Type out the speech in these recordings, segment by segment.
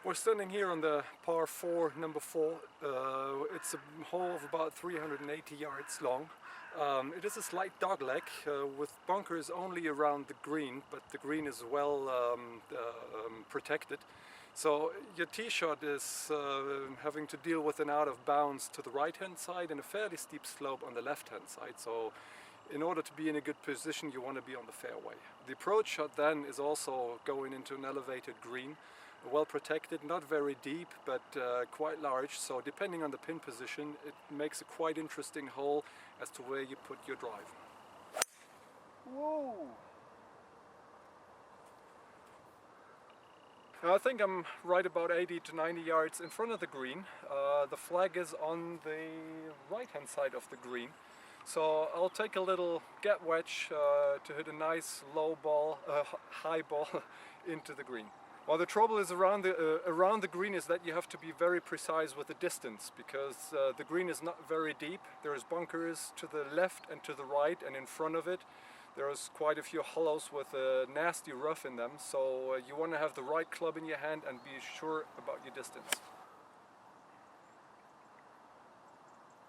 We're standing here on the par 4, number 4. It's a hole of about 380 yards long. It is a slight dogleg with bunkers only around the green, but the green is well protected. So your tee shot is having to deal with an out of bounds to the right hand side and a fairly steep slope on the left hand side. So in order to be in a good position, you want to be on the fairway. The approach shot then is also going into an elevated green, well protected, not very deep, but quite large. So depending on the pin position, it makes a quite interesting hole as to where you put your drive. Whoa! I think I'm right about 80 to 90 yards in front of the green. The flag is on the right hand side of the green. So I'll take a little gap wedge to hit a nice low ball, high ball into the green. Well, the trouble is around the green is that you have to be very precise with the distance, because the green is not very deep. There's bunkers to the left and to the right, and in front of it there's quite a few hollows with a nasty rough in them. So you want to have the right club in your hand and be sure about your distance.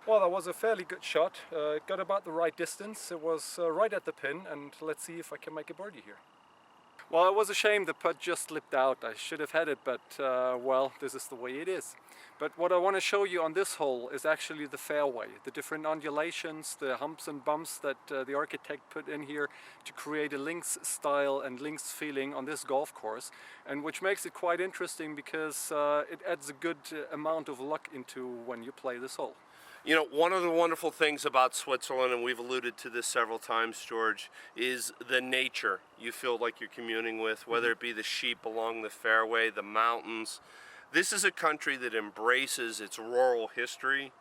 Well, that was a fairly good shot. It got about the right distance. It was right at the pin, and let's see if I can make a birdie here. Well, it was a shame the putt just slipped out. I should have had it, but well, this is the way it is. But what I want to show you on this hole is actually the fairway, the different undulations, the humps and bumps that the architect put in here to create a links style and links feeling on this golf course, and which makes it quite interesting because it adds a good amount of luck into when you play this hole. You know, one of the wonderful things about Switzerland, and we've alluded to this several times, George, is the nature you feel like you're communing with, whether it be the sheep along the fairway, the mountains. This is a country that embraces its rural history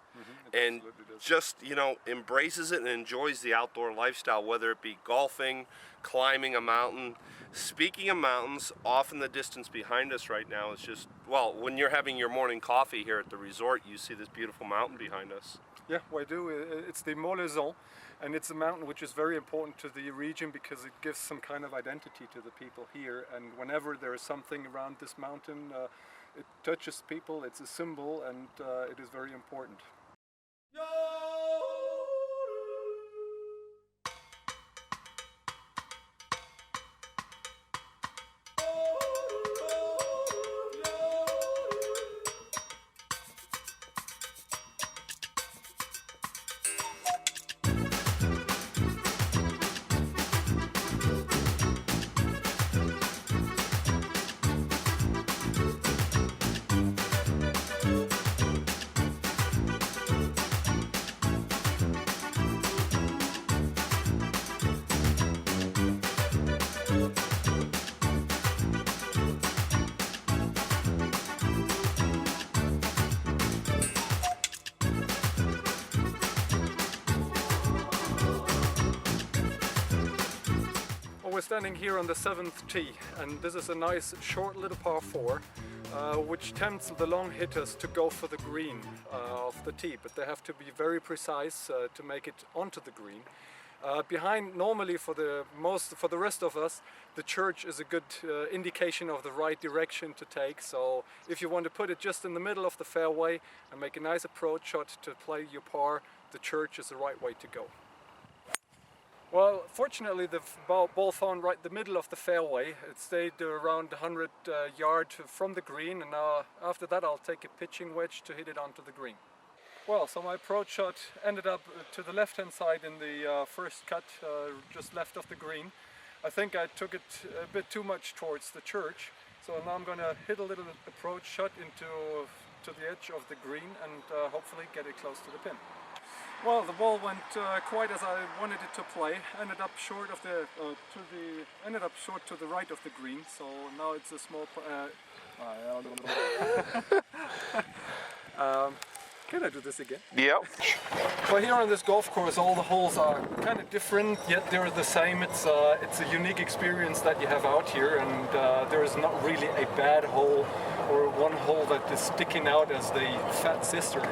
and just, you know, embraces it and enjoys the outdoor lifestyle, whether it be golfing, climbing a mountain. Speaking of mountains, off in the distance behind us right now is just, well, when you're having your morning coffee here at the resort, you see this beautiful mountain behind us. Yeah, we do. It's the Molaison, and it's a mountain which is very important to the region because it gives some kind of identity to the people here. And whenever there is something around this mountain, it touches people, it's a symbol, and it is very important. We're standing here on the 7th tee, and this is a nice short little par 4 which tempts the long hitters to go for the green of the tee, but they have to be very precise to make it onto the green. Behind, normally for the rest of us, the church is a good indication of the right direction to take. So if you want to put it just in the middle of the fairway and make a nice approach shot to play your par, the church is the right way to go. Well, fortunately the ball found right the middle of the fairway. It stayed around 100 yards from the green, and now after that I'll take a pitching wedge to hit it onto the green. Well, so my approach shot ended up to the left hand side in the first cut, just left of the green. I think I took it a bit too much towards the church, so now I'm going to hit a little approach shot to the edge of the green and hopefully get it close to the pin. Well, the ball went quite as I wanted it to play. Ended up short of the to the right of the green. So now it's a small. Can I do this again? Yep. Well, here on this golf course, all the holes are kind of different, yet they're the same. It's a unique experience that you have out here, and there is not really a bad hole or one hole that is sticking out as the fat sister.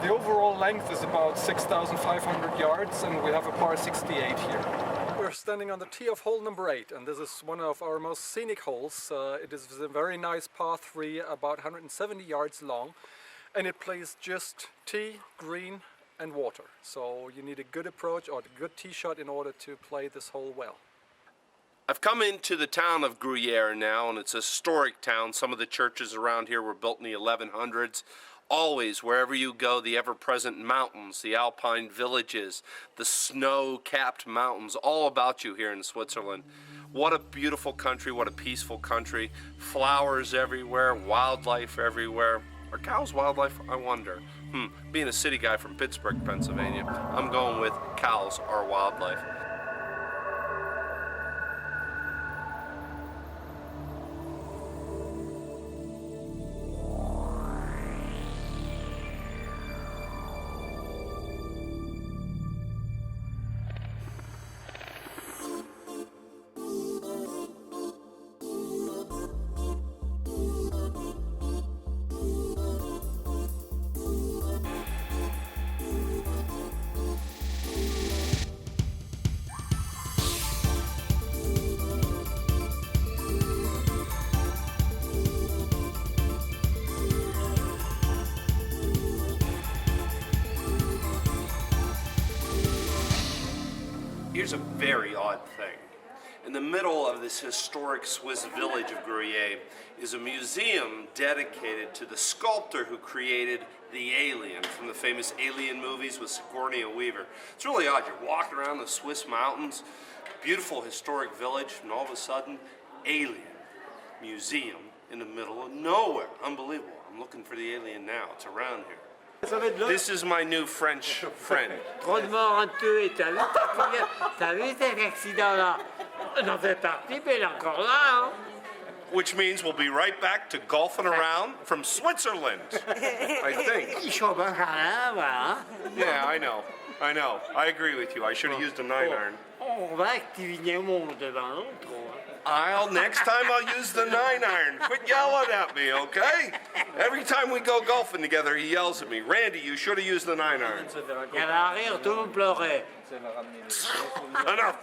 The overall length is about 6,500 yards, and we have a par 68 here. We're We're standing on the tee of hole number 8, and this is one of our most scenic holes. It is a very nice par 3, about 170 yards long, and it plays just tee, green and water. So you need a good approach or a good tee shot in order to play this hole well. I've come into the town of Guyère now, and it's a historic town. Some of the churches around here were built in the 1100s. Always, wherever you go, the ever-present mountains, the alpine villages, the snow-capped mountains, all about you here in Switzerland. What a beautiful country, what a peaceful country. Flowers everywhere, wildlife everywhere. Are cows wildlife? I wonder. Being a city guy from Pittsburgh, Pennsylvania, I'm going with cows are wildlife. Here's a very odd thing. In the middle of this historic Swiss village of Gruyère is a museum dedicated to the sculptor who created the alien from the famous Alien movies with Sigourney Weaver. It's really odd. You're walking around the Swiss mountains, beautiful historic village, and all of a sudden, alien museum in the middle of nowhere. Unbelievable. I'm looking for the alien now. It's around here. This is my new French friend. Trop de morts honteux, et t'as vu cet accident-là? On en fait partie, mais il est encore là, hein? Which means we'll be right back to golfing around from Switzerland, I think. Il chômage à rien, voilà. Yeah, I know. I agree with you. I should have used a 9-iron. On va activer un monde devant l'autre. Next time I'll use the 9-iron. Quit yelling at me, okay? Every time we go golfing together, he yells at me. Randy, you should have used the 9-iron. Il y avait un rire, tout le monde pleurait. Enough.